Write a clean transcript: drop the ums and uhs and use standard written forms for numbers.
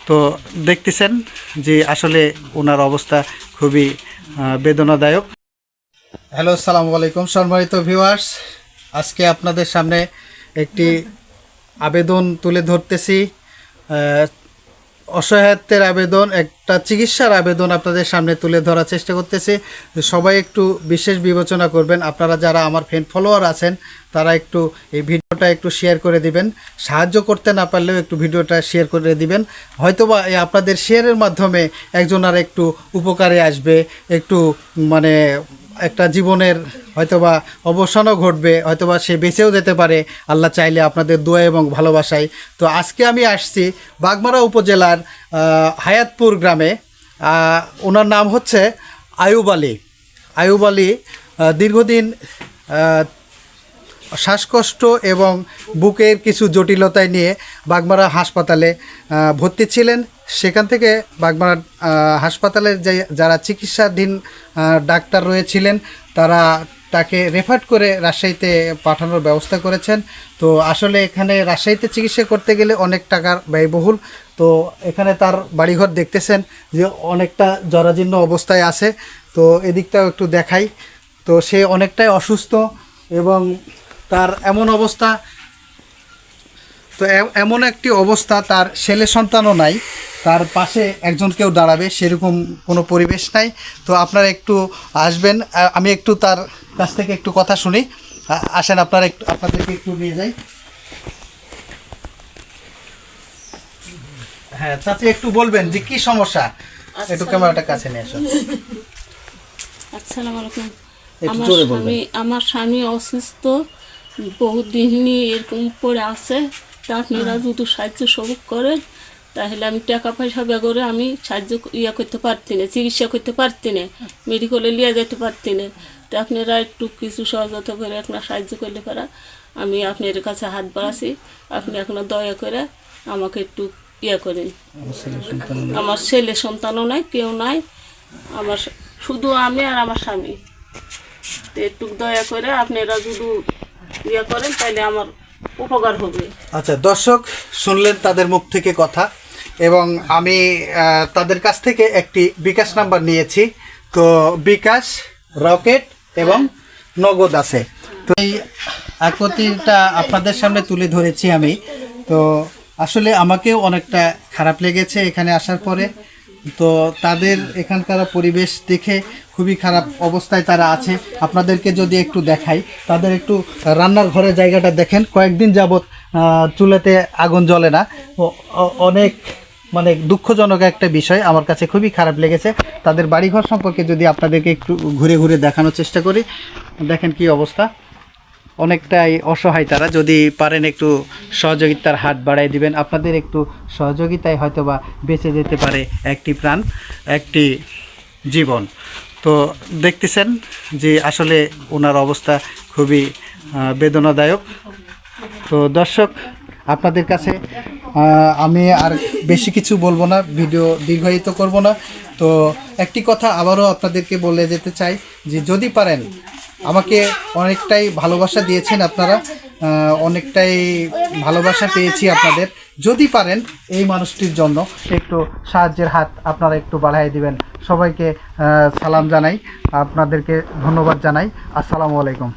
তো দেখতেছেন যে আসলে ওনার অবস্থা খুবই বেদনাদায়ক। হ্যালো, আসসালামু আলাইকুম সম্মানিত ভিউয়ার্স, আজকে আপনাদের সামনে একটি আবেদন তুলে ধরতেছি। অসহায়ত্বের আবেদন, একটা চিকিৎসার আবেদন আপনাদের সামনে তুলে ধরার চেষ্টা করতেছি। সবাই একটু বিশেষ বিবেচনা করবেন। আপনারা যারা আমার ফ্রেন্ড ফলোয়ার আছেন তারা একটু এই ভিডিওটা একটু শেয়ার করে দিবেন। সাহায্য করতে না পারলেও একটু ভিডিওটা শেয়ার করে দিবেন। হয়তোবা এই আপনাদের শেয়ারের মাধ্যমে একজন আর একটু উপকারে আসবে, একটু মানে একটা জীবনের হয়তোবা অবসানও ঘটবে, হয়তোবা সে বেঁচেও যেতে পারে আল্লাহ চাইলে, আপনাদের দোয়া এবং ভালোবাসায়। তো আজকে আমি আসছি বাগমারা উপজেলার হায়াতপুর গ্রামে। ওনার নাম হচ্ছে আয়ুব আলী। দীর্ঘদিন শ্বাসকষ্ট এবং বুকের কিছু জটিলতায় নিয়ে বাগমারা হাসপাতালে ভর্তি ছিলেন। সেখান থেকে বাগমারা হাসপাতালের যারা চিকিৎসাধীন ডাক্তার রয়েছিলেন তারা তাকে রেফার করে রাজশাহীতে পাঠানোর ব্যবস্থা করেছেন। তো আসলে এখানে রাজশাহীতে চিকিৎসা করতে গেলে অনেক টাকার ব্যয়বহুল। তো এখানে তার বাড়িঘর দেখতেছেন যে অনেকটা জরাজীর্ণ অবস্থায় আছে। তো এদিকটাও একটু দেখাই। তো সে অনেকটাই অসুস্থ এবং তার এমন অবস্থা, তো এমন একটি অবস্থা, তার ছেলে সন্তানও নাই, তার পাশে একজন কেউ দাঁড়াবে সেরকম কোনো পরিবেশ নাই। তো আপনারা একটু আসবেন, আমি একটু তার কাছ থেকে একটু কথা শুনি। আসেন, আপনাদেরকে একটু নিয়ে যাই। হ্যাঁ চাচি, একটু বলবেন যে কি সমস্যা, একটু ক্যামেরাটা কাছে নিয়ে আসুন। আসসালামু আলাইকুম। আমার স্বামী অসুস্থ, বহুত দিন নিয়ে এরকম পড়ে আছে। তা আপনারা যদি সাহায্য সহযোগ করেন তাহলে আমি টাকা পয়সা বেগরে আমি সাহায্য করতে পারতি না, চিকিৎসা করতে পারতি না, মেডিকেলে নিয়ে যেতে পারতি না। তো আপনারা একটু কিছু সহযোগিতা করে আপনার সাহায্য করলে পারা আমি আপনার কাছে হাত বাড়াচ্ছি। আপনি এখন দয়া করে আমাকে একটু করেন। আমার ছেলে সন্তানও নাই, কেউ নাই, আমার শুধু আমি আর আমার স্বামী। তো একটু দয়া করে আপনারা যদি করেন তাহলে আমার উপকার হবে। আচ্ছা দর্শক, শুনলেন তাদের মুখ থেকে কথা, এবং আমি তাদের কাছ থেকে একটি বিকাশ নাম্বার নিয়েছি। তো বিকাশ, রকেট এবং নগদ আছে। তো এই আকতিটা আপনাদের সামনে তুলে ধরেছি আমি। তো আসলে আমাকেও অনেকটা খারাপ লেগেছে এখানে আসার পরে। তো তাদের এখানকার পরিবেশ দেখে খুবই খারাপ অবস্থায় তারা আছে। আপনাদেরকে যদি একটু দেখাই, তাদের একটু রান্নার ঘরের জায়গাটা দেখেন, কয়েকদিন যাবৎ চুলাতে আগুন জ্বলে না। অনেক মানে দুঃখজনক একটা বিষয়, আমার কাছে খুবই খারাপ লেগেছে। তাদের বাড়িঘর সম্পর্কে যদি আপনাদেরকে একটু ঘুরে ঘুরে দেখানোর চেষ্টা করি, দেখেন কি অবস্থা, অনেকটাই অসহায় তারা। যদি পারেন একটু সহযোগিতার হাত বাড়াই দিবেন, আপনাদের একটু সহযোগিতায় হয়তোবা বেঁচে যেতে পারে একটি প্রাণ, একটি জীবন। তো দেখতেছেন যে আসলে ওনার অবস্থা খুবই বেদনাদায়ক। তো দর্শক, আপনাদের কাছে আমি আর বেশি কিছু বলবো না, ভিডিও দীর্ঘায়িত করব না। তো একটি কথা আবারও আপনাদেরকে বলে যেতে চাই যে যদি পারেন, আমাকে অনেকটাই ভালোবাসা দিয়েছেন আপনারা, অনেকটাই ভালোবাসা পেয়েছি আপনাদের। যদি পারেন এই মানুষটির জন্য একটু সাহায্যের হাত আপনারা একটু বাড়াই দিবেন। সবাইকে সালাম জানাই, আপনাদেরকে ধন্যবাদ জানাই। আসসালামু আলাইকুম।